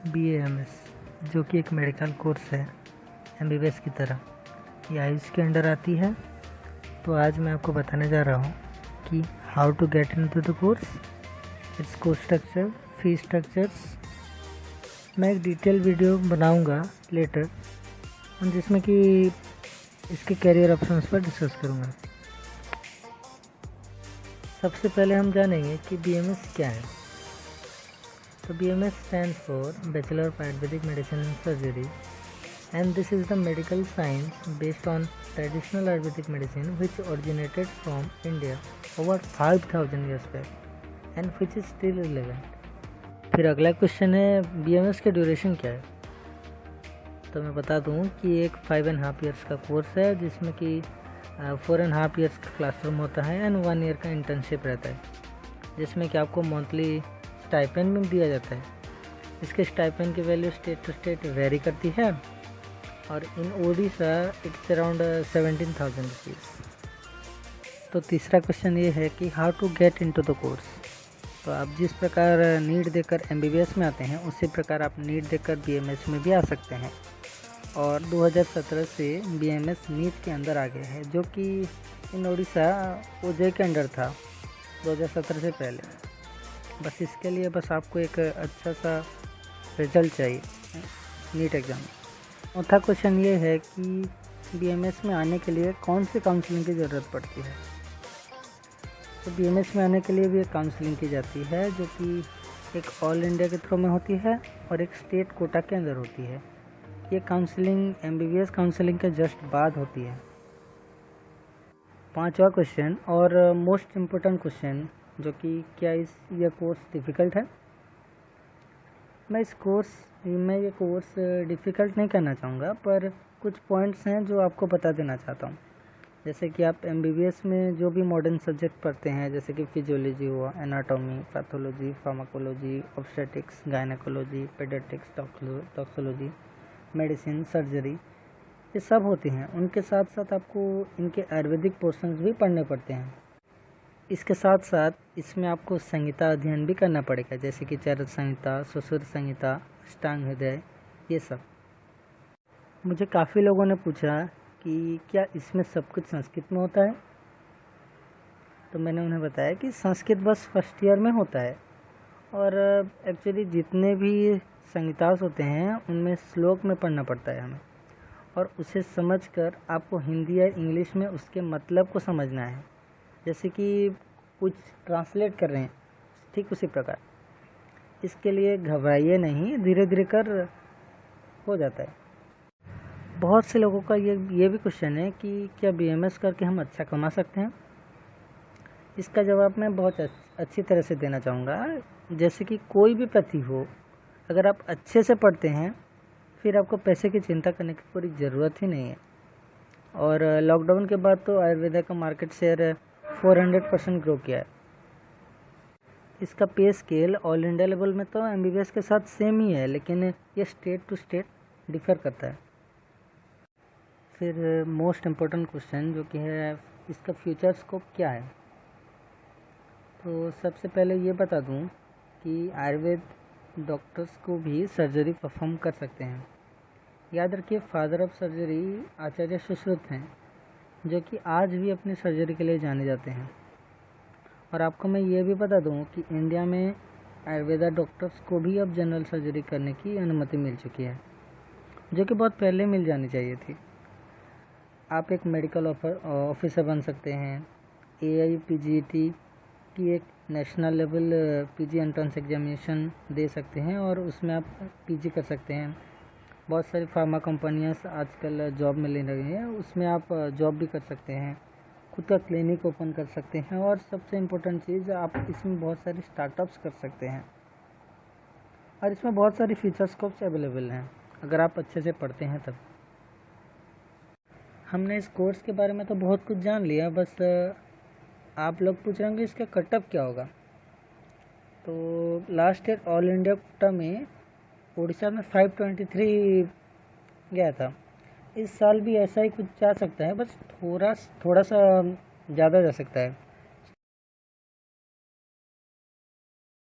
BAMS जो कि एक मेडिकल कोर्स है MBBS की तरह, ये आयुष के अंडर आती है। तो आज मैं आपको बताने जा रहा हूँ कि how to get into the course, its course structure, fee structures. मैं एक डिटेल वीडियो बनाऊँगा लेटर, जिसमें कि इसके कैरियर ऑप्शंस पर डिस्कस करूँगा। सबसे पहले हम जानेंगे कि BMS क्या है। तो BMS stands for Bachelor of Ayurvedic Medicine and Surgery, and this is the medical science based on traditional Ayurvedic medicine which originated from India over 5000 years back and which is still relevant. फिर अगला question है BMS के duration क्या है। तो मैं बता दूं कि एक 5.5 years का कोर्स है, जिसमें कि 4.5 years का क्लासरूम होता है एंड 1 year का इंटर्नशिप रहता है, जिसमें कि आपको मंथली स्टाइपेंड भी दिया जाता है। इसके स्टाइपेंड की value state to state vary करती है, और in Odisha it's around 17,000 rupees. तो तीसरा क्वेश्चन ये है कि how to get into the course. तो आप जिस प्रकार नीट देकर MBBS में आते हैं, उसी प्रकार आप नीट देकर BMS में भी आ सकते हैं। और 2017 से BMS नीट के अंदर आ गया है, जो कि इन ओडिशा OJ के अंडर था 2017 से पहले। बस इसके लिए बस आपको एक अच्छा सा रिजल्ट चाहिए नीट एग्ज़ाम। चौथा क्वेश्चन ये है कि BMS में आने के लिए कौन सी काउंसलिंग की ज़रूरत पड़ती है। तो BMS में आने के लिए भी एक काउंसलिंग की जाती है, जो कि एक ऑल इंडिया के थ्रू में होती है और एक स्टेट कोटा के अंदर होती है। ये काउंसलिंग MBBS काउंसलिंग के जस्ट बाद होती है। पांचवा क्वेश्चन और मोस्ट इम्पोर्टेंट क्वेश्चन, जो कि क्या यह कोर्स डिफ़िकल्ट है। मैं ये कोर्स डिफ़िकल्ट नहीं कहना चाहूँगा, पर कुछ पॉइंट्स हैं जो आपको बता देना चाहता हूँ। जैसे कि आप MBBS में जो भी मॉडर्न सब्जेक्ट पढ़ते हैं, जैसे कि फिजियोलॉजी हुआ, anatomy, pathology, pharmacology, obstetrics, gynaecology, paediatrics, toxicology, medicine, surgery, ये सब होते हैं। उनके साथ साथ आपको इनके आयुर्वेदिक पोर्शंस भी पढ़ने पड़ते हैं। इसके साथ साथ इसमें आपको संहिता अध्ययन भी करना पड़ेगा, जैसे कि चरक संहिता, सुश्रुत संहिता, अष्टांग हृदय, ये सब। मुझे काफ़ी लोगों ने पूछा कि क्या इसमें सब कुछ संस्कृत में होता है। तो मैंने उन्हें बताया कि संस्कृत बस फर्स्ट ईयर में होता है, और एक्चुअली जितने भी संहितास होते हैं उनमें श्लोक में पढ़ना पड़ता है हमें, और उसे समझकर आपको हिंदी या इंग्लिश में उसके मतलब को समझना है। जैसे कि कुछ ट्रांसलेट कर रहे हैं, ठीक उसी प्रकार। इसके लिए घबराइए नहीं, धीरे धीरे कर हो जाता है। बहुत से लोगों का ये भी क्वेश्चन है कि क्या BMS करके हम अच्छा कमा सकते हैं। इसका जवाब मैं बहुत अच्छी तरह से देना चाहूँगा। जैसे कि कोई भी प्रति हो, अगर आप अच्छे से पढ़ते हैं, फिर आपको पैसे की चिंता करने की पूरी ज़रूरत ही नहीं है। और लॉकडाउन के बाद तो आयुर्वेदा का मार्केट शेयर 400% ग्रो किया है। इसका पे स्केल ऑल इंडिया लेवल में तो MBBS के साथ सेम ही है, लेकिन ये स्टेट टू स्टेट डिफ़र करता है। फिर मोस्ट इम्पोर्टेंट क्वेश्चन, जो कि है इसका फ्यूचर स्कोप क्या है। तो सबसे पहले ये बता दूं कि आयुर्वेद डॉक्टर्स को भी सर्जरी परफॉर्म कर सकते हैं। याद रखिए, फादर ऑफ सर्जरी आचार्य सुश्रुत हैं, जो कि आज भी अपनी सर्जरी के लिए जाने जाते हैं। और आपको मैं ये भी बता दूं कि इंडिया में आयुर्वेदा डॉक्टर्स को भी अब जनरल सर्जरी करने की अनुमति मिल चुकी है, जो कि बहुत पहले मिल जानी चाहिए थी। आप एक मेडिकल ऑफिसर बन सकते हैं। AIPGT की एक national level PG entrance examination दे सकते हैं, और उसमें आप PG कर सकते हैं। बहुत सारी फार्मा कंपनियां आजकल जॉब में ले रही हैं, उसमें आप जॉब भी कर सकते हैं, खुद का क्लिनिक ओपन कर सकते हैं, और सबसे इम्पोर्टेंट चीज़, आप इसमें बहुत सारी स्टार्टअप्स कर सकते हैं। और इसमें बहुत सारी फीचर स्कोप्स अवेलेबल हैं, अगर आप अच्छे से पढ़ते हैं तब। हमने इस कोर्स के बारे में तो बहुत कुछ जान लिया, बस आप लोग पूछ रहे होंगे इसका कट ऑफ क्या होगा। तो last year all India quota में उड़ीसा में 523 गया था। इस साल भी ऐसा ही कुछ जा सकता है, बस थोड़ा सा ज़्यादा जा सकता है।